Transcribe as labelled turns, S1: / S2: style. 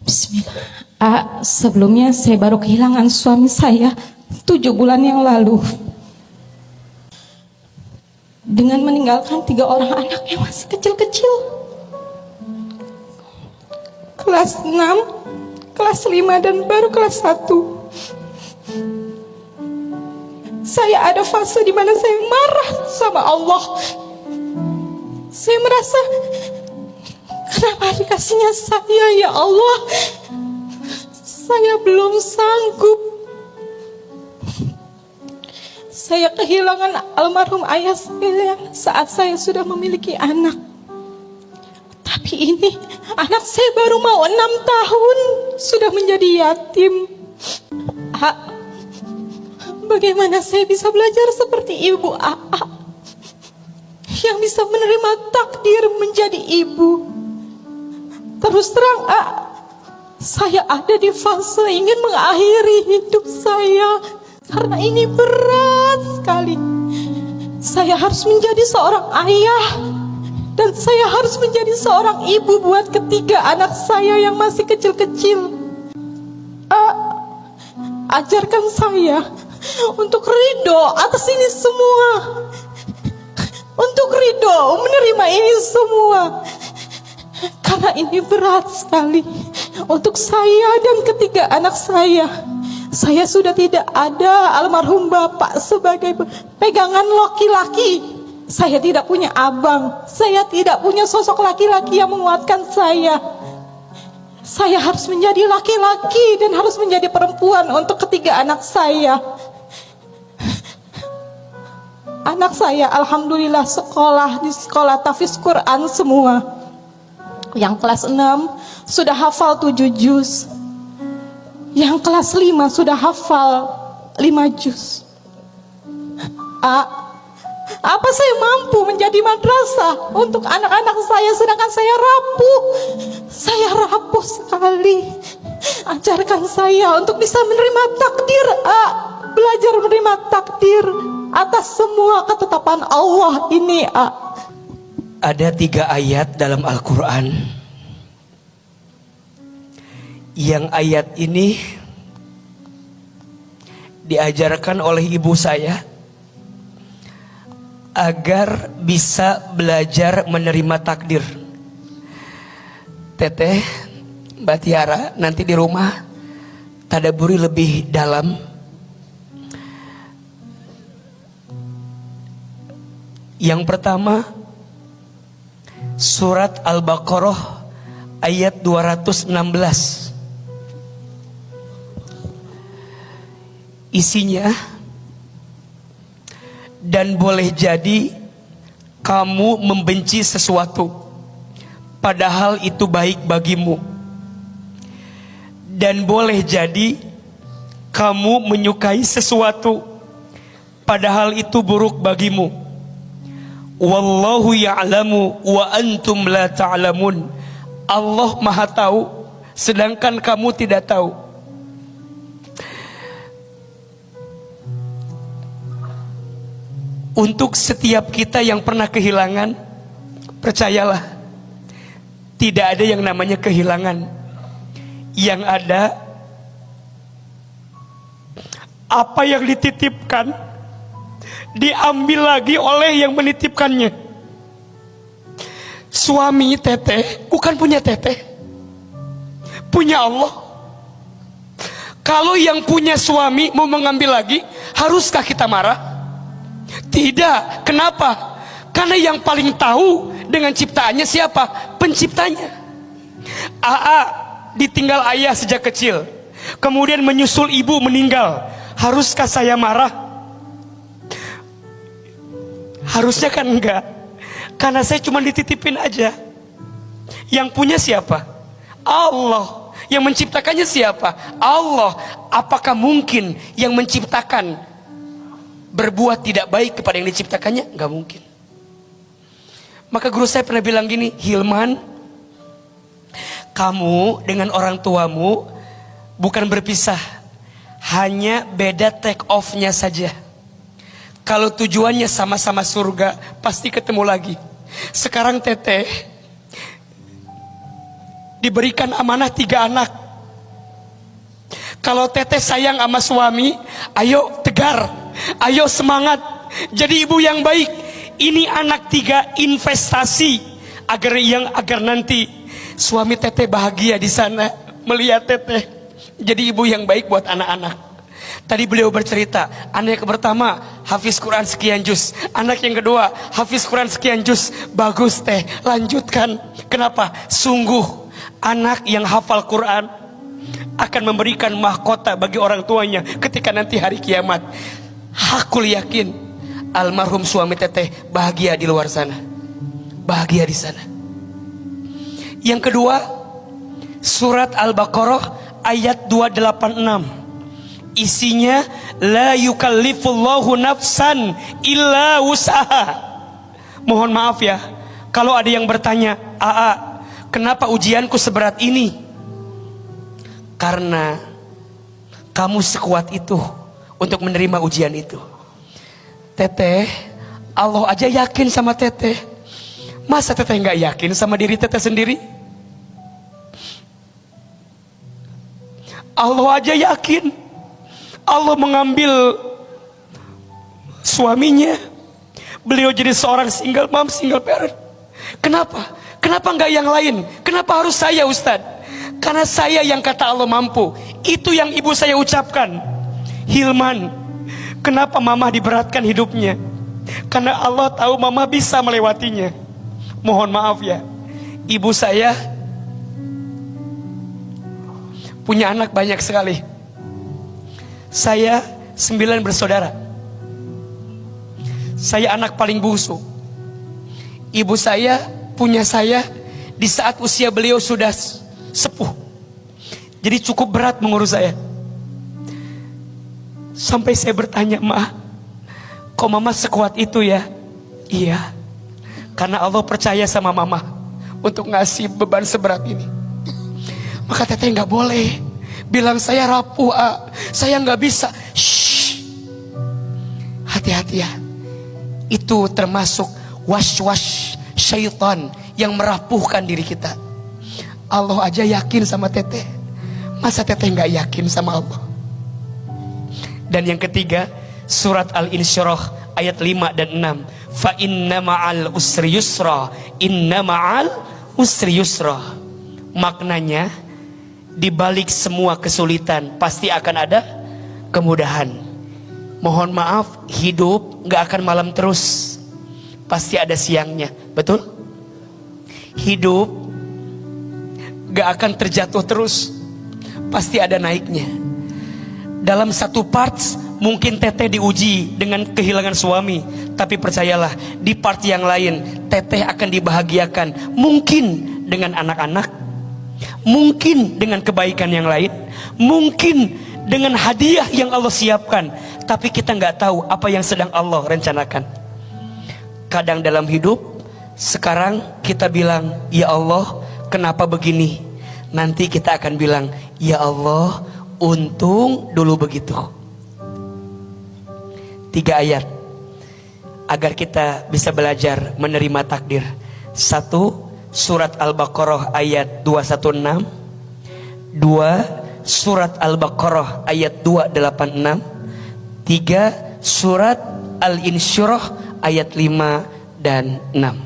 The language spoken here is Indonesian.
S1: Bismillah. Sebelumnya saya baru kehilangan suami saya 7 bulan yang lalu. Dengan meninggalkan 3 orang anak yang masih kecil-kecil. Kelas 6, kelas 5 dan baru kelas 1. Saya ada fase di mana saya marah sama Allah. Saya merasa, kenapa dikasihnya saya ya Allah? Saya belum sanggup. Saya kehilangan almarhum ayah saya saat saya sudah memiliki anak. Tapi ini anak saya baru mau 6 tahun sudah menjadi yatim. Bagaimana saya bisa belajar seperti ibu AA yang bisa menerima takdir menjadi ibu? Terus terang saya ada di fase ingin mengakhiri hidup saya karena ini berat sekali. Saya harus menjadi seorang ayah dan saya harus menjadi seorang ibu buat ketiga anak saya yang masih kecil-kecil. Ajarkan saya untuk ridho atas ini semua, untuk ridho menerima ini semua, karena ini berat sekali untuk saya dan ketiga anak saya. Saya sudah tidak ada almarhum bapak sebagai pegangan laki-laki. Saya tidak punya abang, saya tidak punya sosok laki-laki yang menguatkan saya. Saya harus menjadi laki-laki dan harus menjadi perempuan untuk ketiga anak saya. Anak saya alhamdulillah sekolah di sekolah tahfiz Quran semua. Yang kelas 6 sudah hafal 7 juz. Yang kelas 5 sudah hafal 5 juz. Apa saya mampu menjadi madrasah untuk anak-anak saya sedangkan saya rapuh? Saya rapuh sekali. Ajarkan saya untuk bisa menerima takdir, belajar menerima takdir atas semua ketetapan Allah ini.
S2: Ada 3 ayat dalam Al-Quran. Yang ayat ini diajarkan oleh ibu saya agar bisa belajar menerima takdir. Teteh, Mbak Tiara, nanti di rumah tadaburi lebih dalam. Yang pertama, surat Al-Baqarah ayat 216. Isinya, dan boleh jadi kamu membenci sesuatu padahal itu baik bagimu, dan boleh jadi kamu menyukai sesuatu padahal itu buruk bagimu. Wallahu ya'lamu wa antum la ta'lamun. Allah Maha tahu sedangkan kamu tidak tahu. Untuk setiap kita yang pernah kehilangan, percayalah, tidak ada yang namanya kehilangan. Yang ada, apa yang dititipkan diambil lagi oleh yang menitipkannya. Suami teteh bukan punya teteh, punya Allah. Kalau yang punya suami mau mengambil lagi, haruskah kita marah? Tidak. Kenapa? Karena yang paling tahu dengan ciptaannya siapa? Penciptanya. Ditinggal ayah sejak kecil, kemudian menyusul ibu meninggal. Haruskah saya marah? Harusnya kan enggak, karena saya cuma dititipin aja. Yang punya siapa? Allah. Yang menciptakannya siapa? Allah. Apakah mungkin yang menciptakan berbuat tidak baik kepada yang diciptakannya? Enggak mungkin. Maka guru saya pernah bilang gini, Hilman, kamu dengan orang tuamu bukan berpisah, hanya beda take off-nya saja. Kalau tujuannya sama-sama surga, pasti ketemu lagi. Sekarang teteh diberikan amanah 3 anak. Kalau teteh sayang sama suami, ayo tegar, ayo semangat, jadi ibu yang baik. Ini anak 3 investasi agar nanti suami teteh bahagia di sana melihat teteh jadi ibu yang baik buat anak-anak. Tadi beliau bercerita, anak yang pertama hafiz Quran sekian juz, anak yang kedua hafiz Quran sekian juz. Bagus teh, lanjutkan. Kenapa? Sungguh anak yang hafal Quran akan memberikan mahkota bagi orang tuanya ketika nanti hari kiamat. Hakul yakin almarhum suami teteh bahagia di luar sana, bahagia di sana. Yang kedua, surat Al-Baqarah ayat 286. Isinya la yukallifullahu nafsan illa wus'aha. Mohon maaf ya, kalau ada yang bertanya, "Aa, kenapa ujianku seberat ini?" Karena kamu sekuat itu untuk menerima ujian itu. Teteh, Allah aja yakin sama teteh. Masa teteh nggak yakin sama diri teteh sendiri? Allah aja yakin. Allah mengambil suaminya, beliau jadi seorang single mom, single parent. Kenapa? Kenapa nggak yang lain? Kenapa harus saya, Ustadz? Karena saya yang kata Allah mampu. Itu yang ibu saya ucapkan. Hilman, kenapa mama diberatkan hidupnya? Karena Allah tahu mama bisa melewatinya. Mohon maaf ya, ibu saya punya anak banyak sekali. Saya 9 bersaudara. Saya anak paling bungsu. Ibu saya punya saya di saat usia beliau sudah sepuh. Jadi cukup berat mengurus saya. Sampai saya bertanya, "Ma, kok mama sekuat itu ya?" "Iya, karena Allah percaya sama mama untuk ngasih beban seberat ini." Maka teteh nggak boleh bilang saya rapuh, saya nggak bisa. Shh, hati-hati ya. Itu termasuk was-was syaitan yang merapuhkan diri kita. Allah aja yakin sama teteh, masa teteh nggak yakin sama Allah? Dan yang ketiga, surat Al-Insyirah ayat 5 dan 6. Fa inna ma'al usri yusra, inna ma'al usri yusra. Maknanya, di balik semua kesulitan pasti akan ada kemudahan. Mohon maaf, hidup gak akan malam terus, pasti ada siangnya. Betul? Hidup gak akan terjatuh terus, pasti ada naiknya. Dalam satu parts mungkin teteh diuji dengan kehilangan suami, tapi percayalah, di part yang lain teteh akan dibahagiakan. Mungkin dengan anak-anak, mungkin dengan kebaikan yang lain, mungkin dengan hadiah yang Allah siapkan. Tapi kita nggak tahu apa yang sedang Allah rencanakan. Kadang dalam hidup, sekarang kita bilang, "Ya Allah, kenapa begini?" Nanti kita akan bilang, "Ya Allah, untung dulu begitu." 3 ayat agar kita bisa belajar menerima takdir. 1, surat Al-Baqarah ayat 216. 2, surat Al-Baqarah ayat 286. 3, surat Al-Insyirah ayat 5 dan 6.